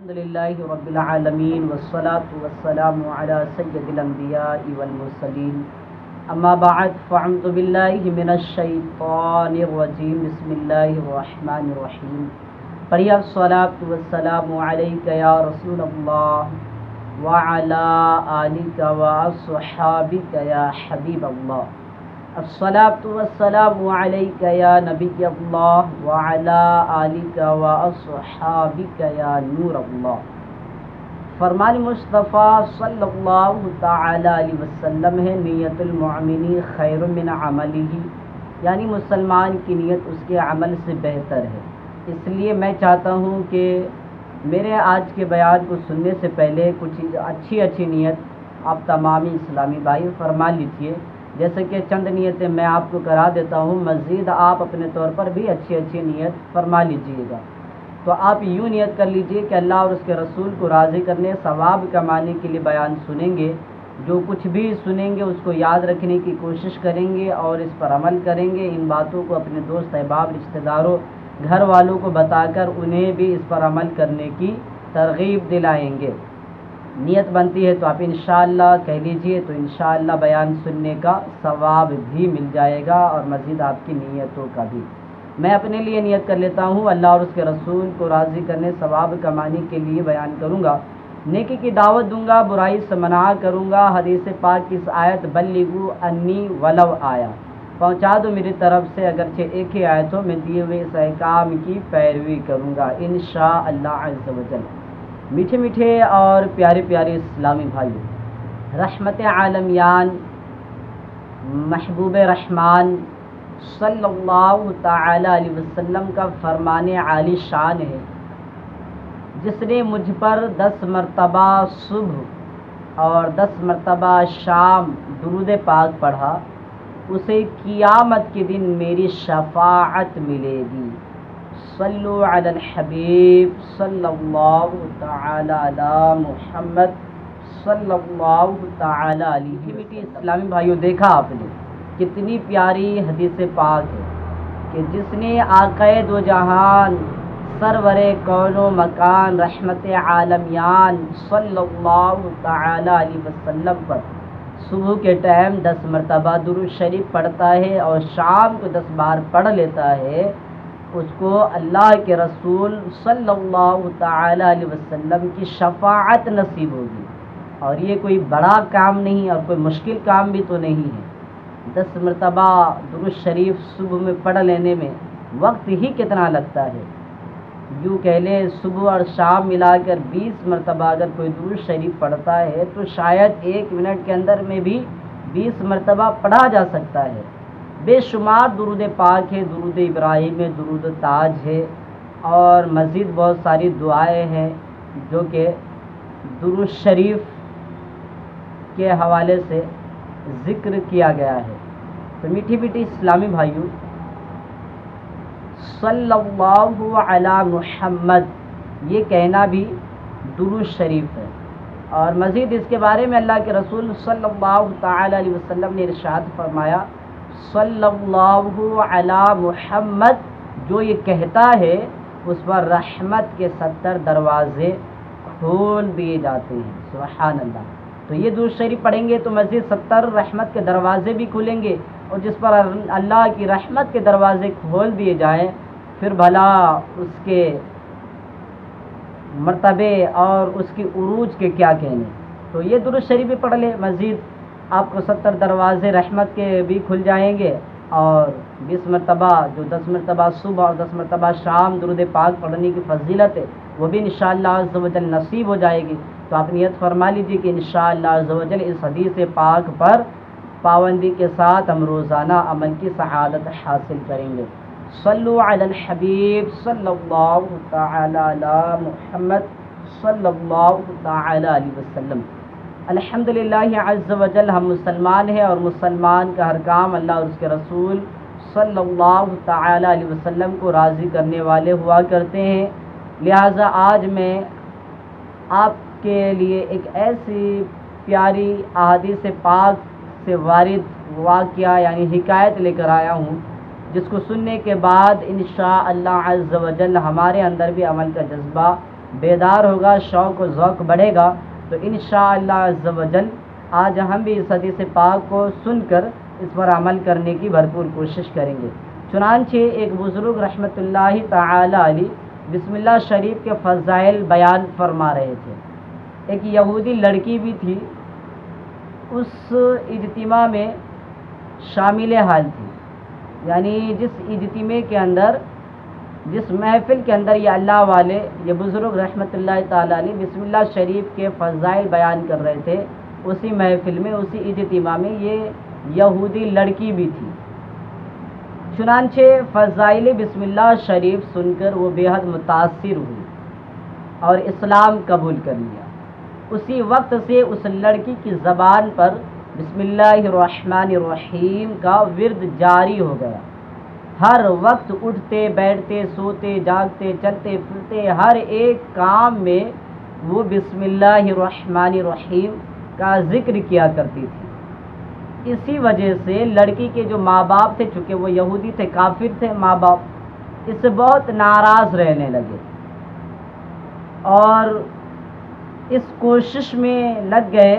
الحمدللہ رب العالمین والصلاة والسلام علی سید الانبیاء والمرسلین اما بعد فاعوذ باللہ من الشیطان الرجیم بسم اللہ الرحمن الرحیم پڑھیے الصلاة والسلام علیک یا رسول اللہ وعلی آلک واصحابک یا حبیب اللہ الصلاة والسلام علیک یا نبی اللہ وعلی آلک واصحابک یا نور اللہ۔ فرمان مصطفیٰ صلی اللہ تعالی علیہ وسلم ہے، نیت المؤمن خیر من عملہ، یعنی مسلمان کی نیت اس کے عمل سے بہتر ہے۔ اس لیے میں چاہتا ہوں کہ میرے آج کے بیان کو سننے سے پہلے کچھ اچھی نیت آپ تمامی اسلامی بھائی فرما لیجیے، جیسے کہ چند نیتیں میں آپ کو کرا دیتا ہوں، مزید آپ اپنے طور پر بھی اچھی نیت فرما لیجیے گا۔ تو آپ یوں نیت کر لیجیے کہ اللہ اور اس کے رسول کو راضی کرنے، ثواب کمانے کے لیے بیان سنیں گے، جو کچھ بھی سنیں گے اس کو یاد رکھنے کی کوشش کریں گے اور اس پر عمل کریں گے۔ ان باتوں کو اپنے دوست احباب، رشتہ داروں، گھر والوں کو بتا کر انہیں بھی اس پر عمل کرنے کی ترغیب دلائیں گے۔ نیت بنتی ہے تو آپ انشاءاللہ کہہ لیجئے، تو انشاءاللہ بیان سننے کا ثواب بھی مل جائے گا اور مزید آپ کی نیتوں کا بھی۔ میں اپنے لیے نیت کر لیتا ہوں، اللہ اور اس کے رسول کو راضی کرنے، ثواب کمانے کے لیے بیان کروں گا، نیکی کی دعوت دوں گا، برائی سے منع کروں گا، حدیث پاک کی اس آیت بلغوا انی ولو آیا، پہنچا دو میری طرف سے اگرچہ ایک ہی آیت ہو، میں دیے ہوئے اس احکام کی پیروی کروں گا انشاءاللہ عز و جل۔ میٹھے میٹھے اور پیارے پیارے اسلامی بھائیو، رحمت عالمیان محبوب رحمان صلی اللہ تعالی علیہ وسلم کا فرمان عالی شان ہے، جس نے مجھ پر 10 مرتبہ صبح اور 10 مرتبہ شام درود پاک پڑھا، اسے قیامت کے دن میری شفاعت ملے گی۔ صلو علی الحبیب صلی اللہ تعالی علی محمد صلی اللہ تعالی علیہ وسلم۔ اسلامی بھائیوں، دیکھا آپ نے کتنی پیاری حدیث پاک ہے کہ جس نے آقا دو جہان سرور کون و مکان رحمت عالمیان صلی اللہ تعالی علیہ وسلم پر صبح کے ٹائم 10 مرتبہ درود شریف پڑھتا ہے اور شام کو 10 بار پڑھ لیتا ہے، اس کو اللہ کے رسول صلی اللہ تعالی علیہ وسلم کی شفاعت نصیب ہوگی۔ اور یہ کوئی بڑا کام نہیں اور کوئی مشکل کام بھی تو نہیں ہے۔ 10 مرتبہ درود شریف صبح میں پڑھ لینے میں وقت ہی کتنا لگتا ہے، یوں کہہ لیں صبح اور شام ملا کر 20 مرتبہ اگر کوئی درود شریف پڑھتا ہے تو شاید 1 منٹ کے اندر میں بھی 20 مرتبہ پڑھا جا سکتا ہے۔ بے شمار درود پاک ہے، درود ابراہیم ہے، درود تاج ہے، اور مزید بہت ساری دعائیں ہیں جو کہ درود شریف کے حوالے سے ذکر کیا گیا ہے۔ تو میٹھی میٹھی اسلامی بھائیوں، صلی اللہ علی محمد یہ کہنا بھی درود شریف ہے۔ اور مزید اس کے بارے میں اللہ کے رسول صلی اللہ تعالی علیہ وسلم نے ارشاد فرمایا، صلی اللہ علی محمد، جو یہ کہتا ہے اس پر رحمت کے 70 دروازے کھول دیے جاتے ہیں۔ سبحان اللہ۔ تو یہ درود شریف پڑھیں گے تو مزید 70 رحمت کے دروازے بھی کھلیں گے، اور جس پر اللہ کی رحمت کے دروازے کھول دیے جائیں پھر بھلا اس کے مرتبے اور اس کی عروج کے کیا کہنے۔ تو یہ درود شریف بھی پڑھ لے، مزید آپ کو 70 دروازے رحمت کے بھی کھل جائیں گے، اور 20 مرتبہ جو 10 مرتبہ صبح اور 10 مرتبہ شام درود پاک پڑھنے کی فضیلت ہے وہ بھی انشاءاللہ عز و جل نصیب ہو جائے گی۔ تو آپ نیت فرما لیجیے کہ انشاءاللہ عز و جل اس حدیث پاک پر پابندی کے ساتھ ہم روزانہ عمل کی سعادت حاصل کریں گے۔ صلو علی الحبیب صلی اللہ تعالی علی محمد صلی اللہ تعالی علیہ وسلم۔ الحمدللہ عز و جل ہم مسلمان ہیں، اور مسلمان کا ہر کام اللہ اور اس کے رسول صلی اللہ تعالی علیہ وسلم کو راضی کرنے والے ہوا کرتے ہیں۔ لہٰذا آج میں آپ کے لیے ایک ایسی پیاری احادیث پاک سے وارد واقعہ یعنی حکایت لے کر آیا ہوں، جس کو سننے کے بعد انشاءاللہ عز و جل ہمارے اندر بھی عمل کا جذبہ بیدار ہوگا، شوق و ذوق بڑھے گا، تو انشاءاللہ عز و جل آج ہم بھی اس حدیث پاک کو سن کر اس پر عمل کرنے کی بھرپور کوشش کریں گے۔ چنانچہ ایک بزرگ رحمۃ اللہ تعالی علیہ بسم اللہ شریف کے فضائل بیان فرما رہے تھے۔ ایک یہودی لڑکی بھی تھی، اس اجتماع میں شامل حال تھی، یعنی جس اجتماع کے اندر، جس محفل کے اندر یہ اللہ والے، یہ بزرگ رحمۃ اللہ تعالی علیہ بسم اللہ شریف کے فضائل بیان کر رہے تھے، اسی محفل میں، اسی اجتماع میں یہ یہودی لڑکی بھی تھی۔ چنانچہ فضائل بسم اللہ شریف سن کر وہ بے حد متاثر ہوئی اور اسلام قبول کر لیا۔ اسی وقت سے اس لڑکی کی زبان پر بسم اللہ الرحمن الرحیم کا ورد جاری ہو گیا۔ ہر وقت اٹھتے بیٹھتے، سوتے جاگتے، چلتے پھرتے، ہر ایک کام میں وہ بسم اللہ الرحمن الرحیم کا ذکر کیا کرتی تھی۔ اسی وجہ سے لڑکی کے جو ماں باپ تھے، چونکہ وہ یہودی تھے، کافر تھے ماں باپ، اس سے بہت ناراض رہنے لگے اور اس کوشش میں لگ گئے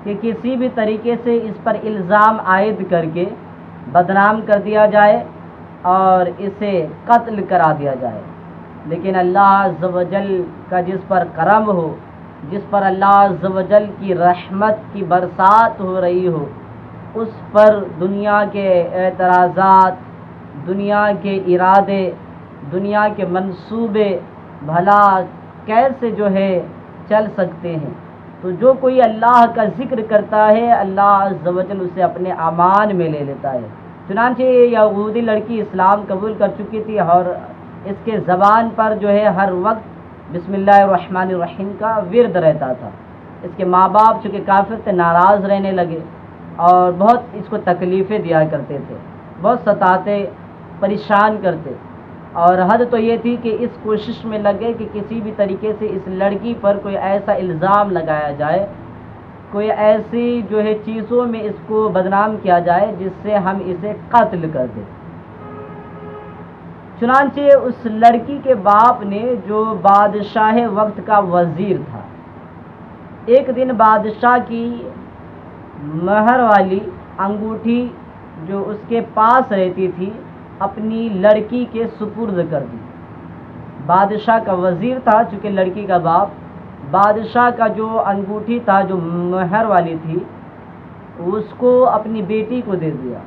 کہ کسی بھی طریقے سے اس پر الزام عائد کر کے بدنام کر دیا جائے اور اسے قتل کرا دیا جائے۔ لیکن اللہ عز و جل کا جس پر کرم ہو، جس پر اللہ عز و جل کی رحمت کی برسات ہو رہی ہو، اس پر دنیا کے اعتراضات، دنیا کے ارادے، دنیا کے منصوبے بھلا کیسے جو ہے چل سکتے ہیں؟ تو جو کوئی اللہ کا ذکر کرتا ہے، اللہ عز و جل اسے اپنے امان میں لے لیتا ہے۔ چنانچہ یہ یہودی لڑکی اسلام قبول کر چکی تھی اور اس کے زبان پر جو ہے ہر وقت بسم اللہ الرحمن الرحیم کا ورد رہتا تھا۔ اس کے ماں باپ چونکہ کافر تھے، ناراض رہنے لگے اور بہت اس کو تکلیفیں دیا کرتے تھے، بہت ستاتے، پریشان کرتے، اور حد تو یہ تھی کہ اس کوشش میں لگے کہ کسی بھی طریقے سے اس لڑکی پر کوئی ایسا الزام لگایا جائے، کوئی ایسی جو ہے چیزوں میں اس کو بدنام کیا جائے جس سے ہم اسے قتل کر دیں۔ چنانچہ اس لڑکی کے باپ نے، جو بادشاہ وقت کا وزیر تھا، ایک دن بادشاہ کی مہر والی انگوٹھی جو اس کے پاس رہتی تھی اپنی لڑکی کے سپرد کر دی۔ بادشاہ کا وزیر تھا، چونکہ لڑکی کا باپ، بادشاہ کا جو انگوٹھی تھا جو مہر والی تھی، اس کو اپنی بیٹی کو دے دیا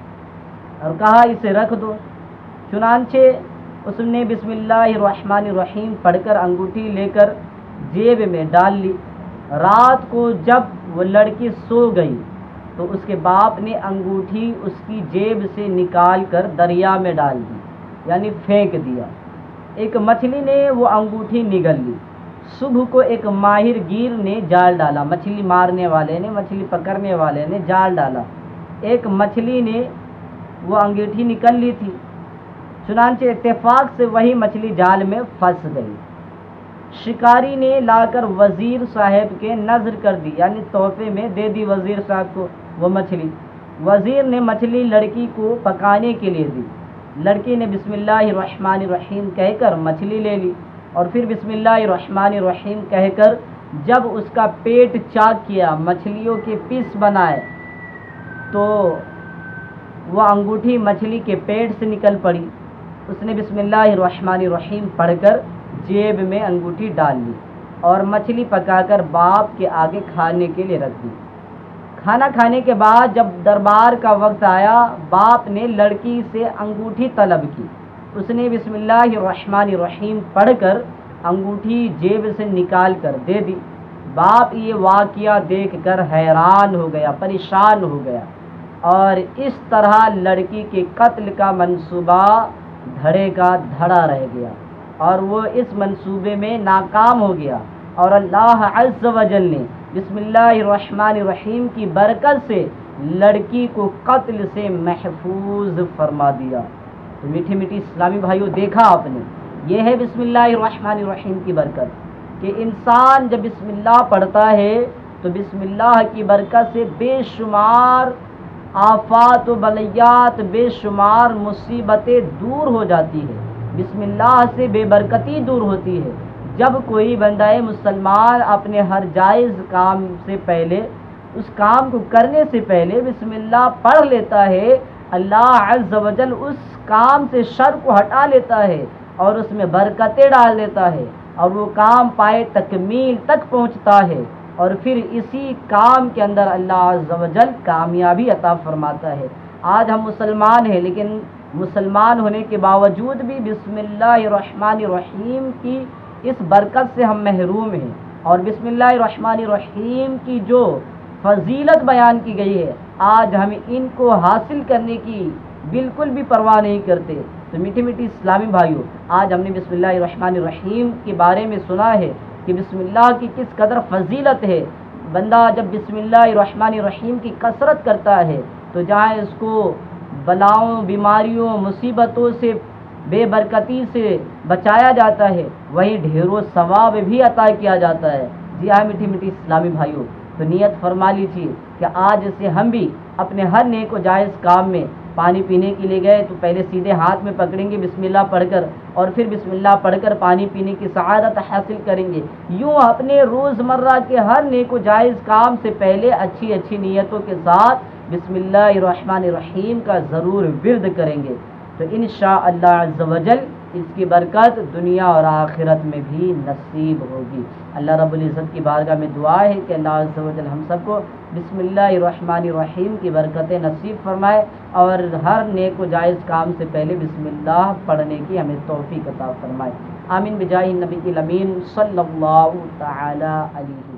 اور کہا اسے رکھ دو۔ چنانچہ اس نے بسم اللہ الرحمن الرحیم پڑھ کر انگوٹھی لے کر جیب میں ڈال لی۔ رات کو جب وہ لڑکی سو گئی تو اس کے باپ نے انگوٹھی اس کی جیب سے نکال کر دریا میں ڈال دی، یعنی پھینک دیا۔ ایک مچھلی نے وہ انگوٹھی نگل لی۔ صبح کو ایک ماہر گیر نے جال ڈالا، مچھلی مارنے والے نے، مچھلی پکڑنے والے نے جال ڈالا، ایک مچھلی نے وہ انگوٹھی نکل لی تھی۔ چنانچہ اتفاق سے وہی مچھلی جال میں پھنس گئی۔ شکاری نے لا کر وزیر صاحب کے نذر کر دی، یعنی تحفے میں دے دی وزیر صاحب کو وہ مچھلی۔ وزیر نے مچھلی لڑکی کو پکانے کے لیے دی۔ لڑکی نے بسم اللہ الرحمن الرحیم کہہ کر مچھلی لے لی اور پھر بسم اللہ الرحمن الرحیم کہہ کر جب اس کا پیٹ چاک کیا، مچھلیوں کے پیس بنائے، تو وہ انگوٹھی مچھلی کے پیٹ سے نکل پڑی۔ اس نے بسم اللہ الرحمن الرحیم پڑھ کر جیب میں انگوٹھی ڈال لی اور مچھلی پکا کر باپ کے آگے کھانے کے لیے رکھ دی۔ کھانا کھانے کے بعد جب دربار کا وقت آیا، باپ نے لڑکی سے انگوٹھی طلب کی۔ اس نے بسم اللہ الرحمن الرحیم پڑھ کر انگوٹھی جیب سے نکال کر دے دی۔ باپ یہ واقعہ دیکھ کر حیران ہو گیا، پریشان ہو گیا، اور اس طرح لڑکی کے قتل کا منصوبہ دھڑے کا دھڑا رہ گیا اور وہ اس منصوبے میں ناکام ہو گیا، اور اللہ عز و جل نے بسم اللہ الرحمن الرحیم کی برکت سے لڑکی کو قتل سے محفوظ فرما دیا۔ تو میٹھے میٹھی اسلامی بھائیوں، دیکھا آپ نے، یہ ہے بسم اللہ الرحمن الرحیم کی برکت، کہ انسان جب بسم اللہ پڑھتا ہے تو بسم اللہ کی برکت سے بے شمار آفات و بلیات، بے شمار مصیبتیں دور ہو جاتی ہے۔ بسم اللہ سے بے برکتی دور ہوتی ہے، جب کوئی بندہ مسلمان اپنے ہر جائز کام سے پہلے، اس کام کو کرنے سے پہلے بسم اللہ پڑھ لیتا ہے، اللہ عز و جل اس کام سے شر کو ہٹا لیتا ہے اور اس میں برکتیں ڈال دیتا ہے، اور وہ کام پائے تکمیل تک پہنچتا ہے، اور پھر اسی کام کے اندر اللہ عز و جل کامیابی عطا فرماتا ہے۔ آج ہم مسلمان ہیں، لیکن مسلمان ہونے کے باوجود بھی بسم اللہ الرحمن الرحیم کی اس برکت سے ہم محروم ہیں، اور بسم اللہ الرحمن الرحیم کی جو فضیلت بیان کی گئی ہے، آج ہم ان کو حاصل کرنے کی بالکل بھی پرواہ نہیں کرتے۔ تو میٹھی میٹھی اسلامی بھائیوں، آج ہم نے بسم اللہ الرحمن الرحیم کے بارے میں سنا ہے کہ بسم اللہ کی کس قدر فضیلت ہے۔ بندہ جب بسم اللہ الرحمن الرحیم کی کثرت کرتا ہے تو جہاں اس کو بلاؤں، بیماریوں، مصیبتوں سے، بے برکتی سے بچایا جاتا ہے، وہیں ڈھیروں ثواب بھی عطا کیا جاتا ہے۔ جی ہاں میٹھی میٹھی اسلامی بھائیوں، تو نیت فرما لیجیے کہ آج سے ہم بھی اپنے ہر نیک و جائز کام میں پانی پینے کے لیے گئے تو پہلے سیدھے ہاتھ میں پکڑیں گے بسم اللہ پڑھ کر، اور پھر بسم اللہ پڑھ کر پانی پینے کی سعادت حاصل کریں گے۔ یوں اپنے روزمرہ کے ہر نیک و جائز کام سے پہلے اچھی اچھی نیتوں کے ساتھ بسم اللہ الرحمن الرحیم کا ضرور ورد کریں گے، تو انشاءاللہ عز و جل اس کی برکت دنیا اور آخرت میں بھی نصیب ہوگی۔ اللہ رب العزت کی بارگاہ میں دعا ہے کہ اللہ عز و جل ہم سب کو بسم اللہ الرحمن الرحیم کی برکتیں نصیب فرمائے، اور ہر نیک و جائز کام سے پہلے بسم اللہ پڑھنے کی ہمیں توفیق عطا فرمائے۔ آمین بجاہ نبی الامین صلی اللہ تعالی علیہ